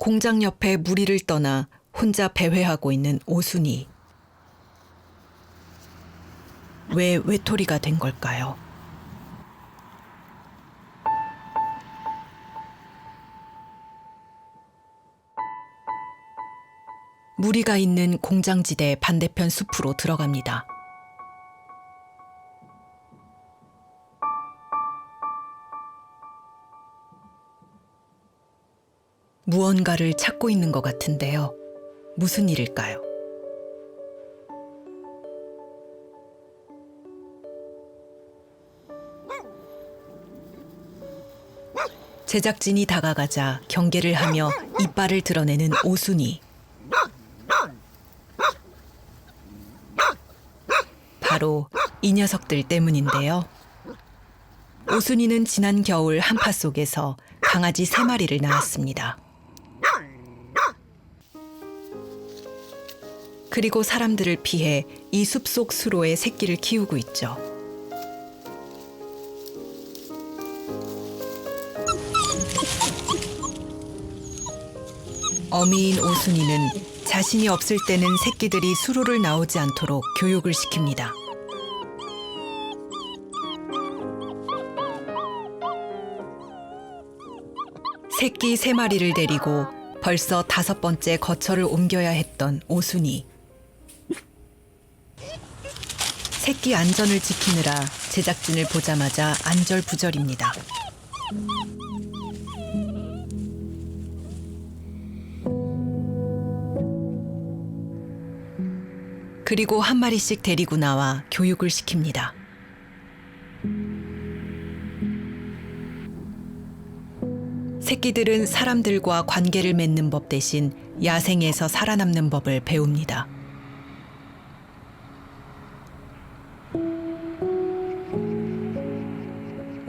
공장 옆에 무리를 떠나 혼자 배회하고 있는 오순이. 왜 외톨이가 된 걸까요? 무리가 있는 공장지대 반대편 숲으로 들어갑니다. 무언가를 찾고 있는 것 같은데요. 무슨 일일까요? 제작진이 다가가자 경계를 하며 이빨을 드러내는 오순이. 바로 이 녀석들 때문인데요. 오순이는 지난 겨울 한파 속에서 강아지 3마리를 낳았습니다. 그리고 사람들을 피해 이 숲속 수로에 새끼를 키우고 있죠. 어미인 오순이는 자신이 없을 때는 새끼들이 수로를 나오지 않도록 교육을 시킵니다. 새끼 3마리를 데리고 벌써 5번째 거처를 옮겨야 했던 오순이. 새끼 안전을 지키느라 제작진을 보자마자 안절부절입니다. 그리고 한 마리씩 데리고 나와 교육을 시킵니다. 새끼들은 사람들과 관계를 맺는 법 대신 야생에서 살아남는 법을 배웁니다.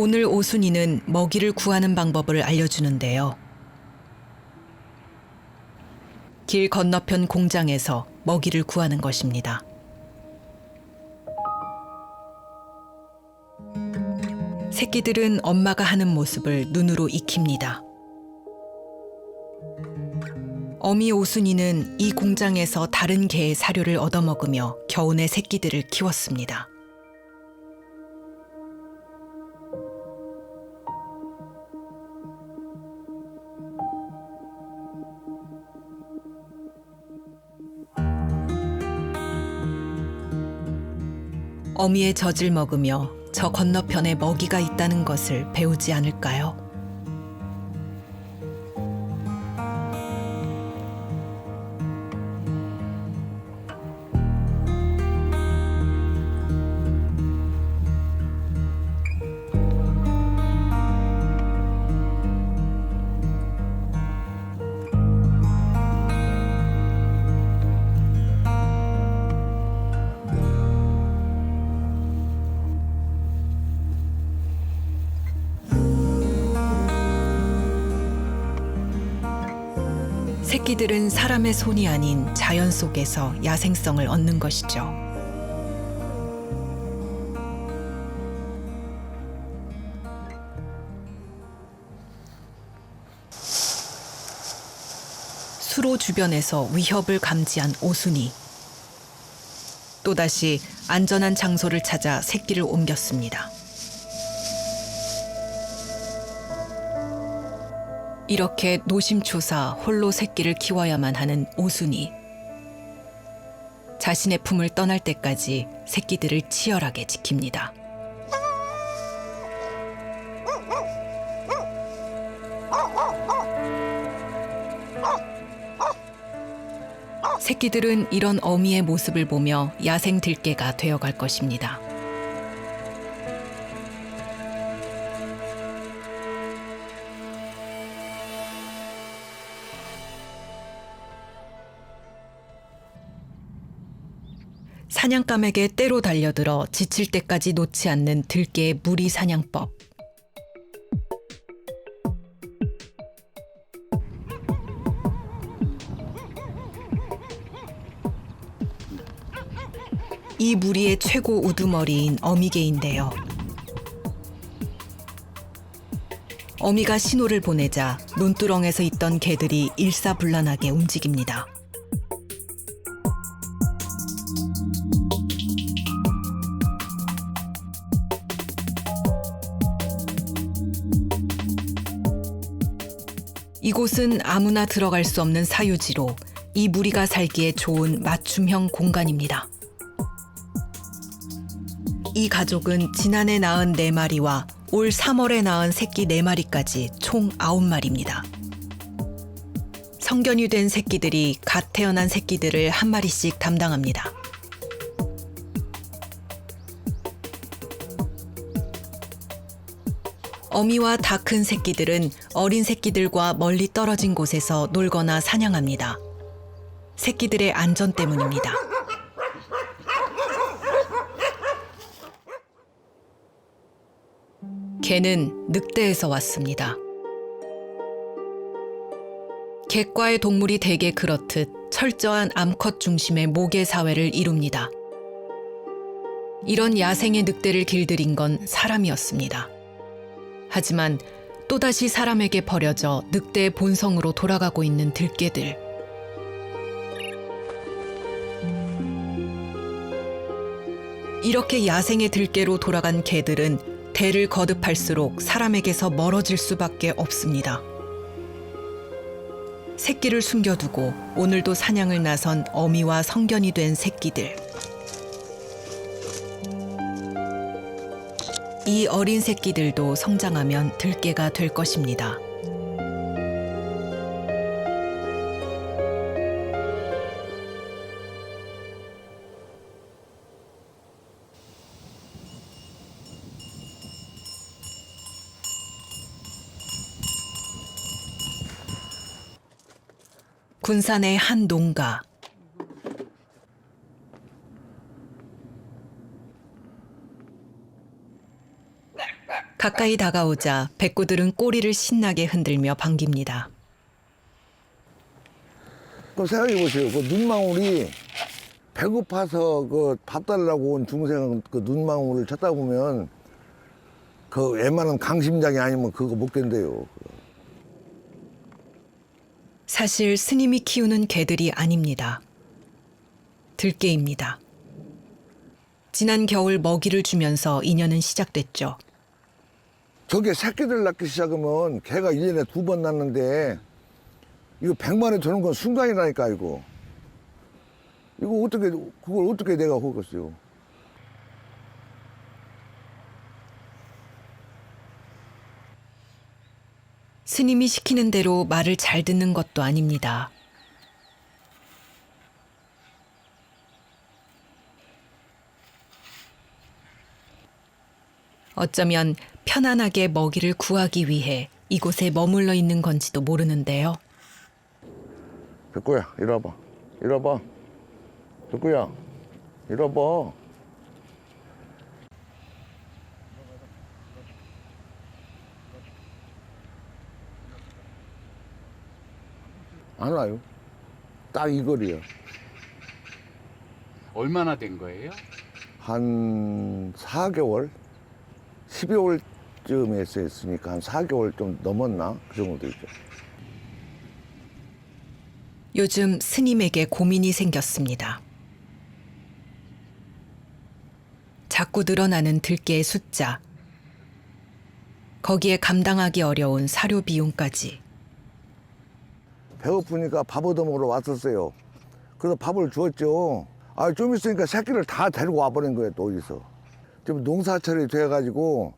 오늘 오순이는 먹이를 구하는 방법을 알려주는데요. 길 건너편 공장에서 먹이를 구하는 것입니다. 새끼들은 엄마가 하는 모습을 눈으로 익힙니다. 어미 오순이는 이 공장에서 다른 개의 사료를 얻어먹으며 겨우내 새끼들을 키웠습니다. 어미의 젖을 먹으며 저 건너편에 먹이가 있다는 것을 배우지 않을까요? 새끼들은 사람의 손이 아닌 자연 속에서 야생성을 얻는 것이죠. 수로 주변에서 위협을 감지한 오순이. 또다시 안전한 장소를 찾아 새끼를 옮겼습니다. 이렇게 노심초사 홀로 새끼를 키워야만 하는 오순이. 자신의 품을 떠날 때까지 새끼들을 치열하게 지킵니다. 새끼들은 이런 어미의 모습을 보며 야생 들개가 되어갈 것입니다. 사냥감에게 때로 달려들어 지칠 때까지 놓지 않는 들개의 무리 사냥법. 이 무리의 최고 우두머리인 어미개인데요. 어미가 신호를 보내자 논두렁에서 있던 개들이 일사불란하게 움직입니다. 이곳은 아무나 들어갈 수 없는 사유지로 이 무리가 살기에 좋은 맞춤형 공간입니다. 이 가족은 지난해 낳은 4마리와 올 3월에 낳은 새끼 4마리까지 총 9마리입니다. 성견이 된 새끼들이 갓 태어난 새끼들을 한 마리씩 담당합니다. 어미와 다 큰 새끼들은 어린 새끼들과 멀리 떨어진 곳에서 놀거나 사냥합니다. 새끼들의 안전 때문입니다. 개는 늑대에서 왔습니다. 객과의 동물이 대개 그렇듯 철저한 암컷 중심의 모계 사회를 이룹니다. 이런 야생의 늑대를 길들인 건 사람이었습니다. 하지만 또다시 사람에게 버려져 늑대의 본성으로 돌아가고 있는 들개들. 이렇게 야생의 들개로 돌아간 개들은 대를 거듭할수록 사람에게서 멀어질 수밖에 없습니다. 새끼를 숨겨두고 오늘도 사냥을 나선 어미와 성견이 된 새끼들. 이 어린 새끼들도 성장하면 들개가 될 것입니다. 군산의 한 농가. 가까이 다가오자 백구들은 꼬리를 신나게 흔들며 반깁니다. 생각해 보세요. 그 눈망울이 배고파서 그 밥 달라고 온 중생 그 눈망울을 쳐다보면 그 웬만한 강심장이 아니면 그거 못 견뎌요. 사실 스님이 키우는 개들이 아닙니다. 들개입니다. 지난 겨울 먹이를 주면서 인연은 시작됐죠. 저게 새끼들 낳기 시작하면 개가 1년에 2번 낳는데 이거 100만에 도는 건 순간이라니까 이거. 이거 어떻게 그걸 어떻게 내가 하겠어요. 스님이 시키는 대로 말을 잘 듣는 것도 아닙니다. 어쩌면 편안하게 먹이를 구하기 위해 이곳에 머물러 있는 건지도 모르는데요. 백구야, 이리 와봐. 이리 와봐. 백구야, 이리 와봐. 안 와요. 딱 이 거리야. 얼마나 된 거예요? 한 4개월? 12월쯤에 했으니까 한 4개월 좀 넘었나? 그 정도 되죠. 요즘 스님에게 고민이 생겼습니다. 자꾸 늘어나는 들개의 숫자. 거기에 감당하기 어려운 사료 비용까지. 배고프니까 밥 얻어먹으러 왔었어요. 그래서 밥을 주었죠. 좀 있으니까 새끼를 다 데리고 와버린 거예요, 또 어디서. 좀 농사철이 돼가지고,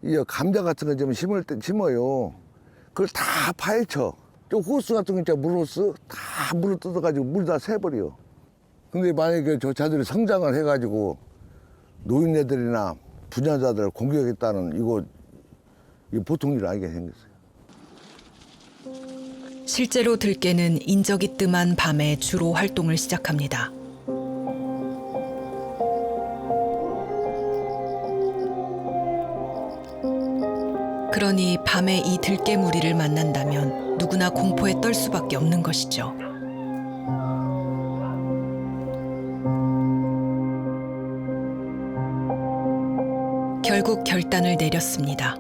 이 감자 같은 거 좀 심어요. 그걸 다 파헤쳐. 저 호스 같은 거 있잖아, 물호스. 다 물을 뜯어가지고 물 다 새버려. 근데 만약에 저 자들이 성장을 해가지고, 노인네들이나 분야자들을 공격했다는 이거 보통 일 아니게 생겼어요. 실제로 들개는 인적이 뜸한 밤에 주로 활동을 시작합니다. 그러니 밤에 이 들개 무리를 만난다면 누구나 공포에 떨 수밖에 없는 것이죠. 결국 결단을 내렸습니다.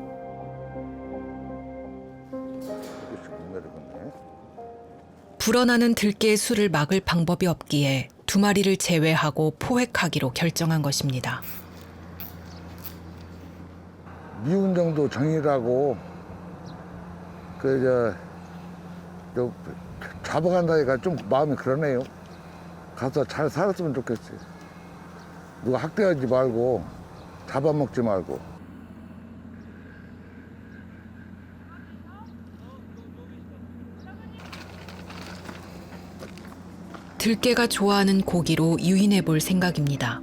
내려갔네. 불어나는 들깨의 수를 막을 방법이 없기에 2마리를 제외하고 포획하기로 결정한 것입니다. 미운 정도 정이라고 잡아간다니까 좀 마음이 그러네요. 가서 잘 살았으면 좋겠어요. 누가 학대하지 말고 잡아먹지 말고. 들깨가 좋아하는 고기로 유인해 볼 생각입니다.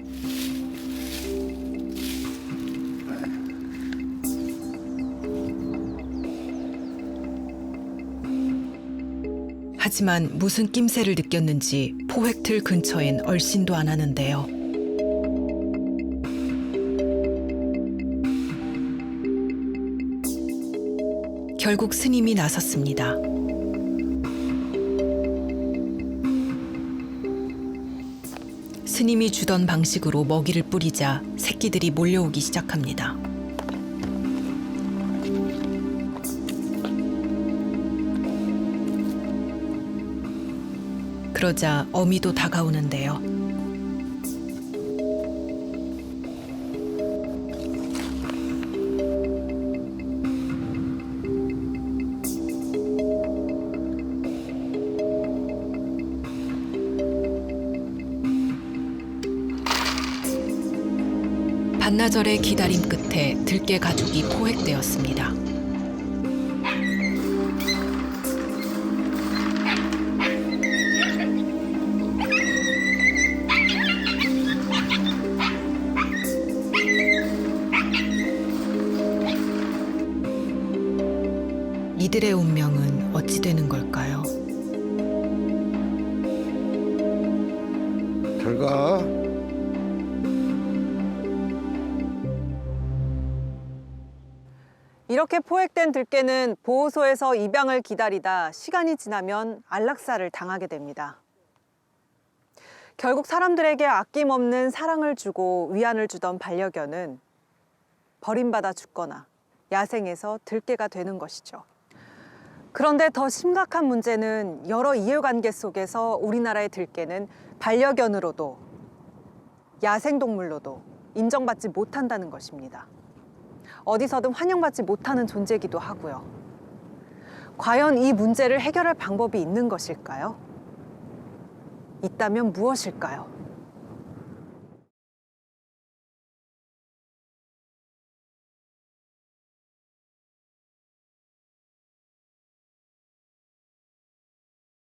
하지만 무슨 낌새를 느꼈는지 포획틀 근처엔 얼씬도 안 하는데요. 결국 스님이 나섰습니다. 스님이 주던 방식으로 먹이를 뿌리자 새끼들이 몰려오기 시작합니다. 그러자 어미도 다가오는데요. 반나절의 기다림 끝에 들깨 가족이 포획되었습니다. 이들의 운명은 어찌 되는 걸까요? 잘 가. 이렇게 포획된 들깨는 보호소에서 입양을 기다리다 시간이 지나면 안락사를 당하게 됩니다. 결국 사람들에게 아낌없는 사랑을 주고 위안을 주던 반려견은 버림받아 죽거나 야생에서 들깨가 되는 것이죠. 그런데 더 심각한 문제는 여러 이해관계 속에서 우리나라의 들깨는 반려견으로도 야생동물로도 인정받지 못한다는 것입니다. 어디서든 환영받지 못하는 존재이기도 하고요. 과연 이 문제를 해결할 방법이 있는 것일까요? 있다면 무엇일까요?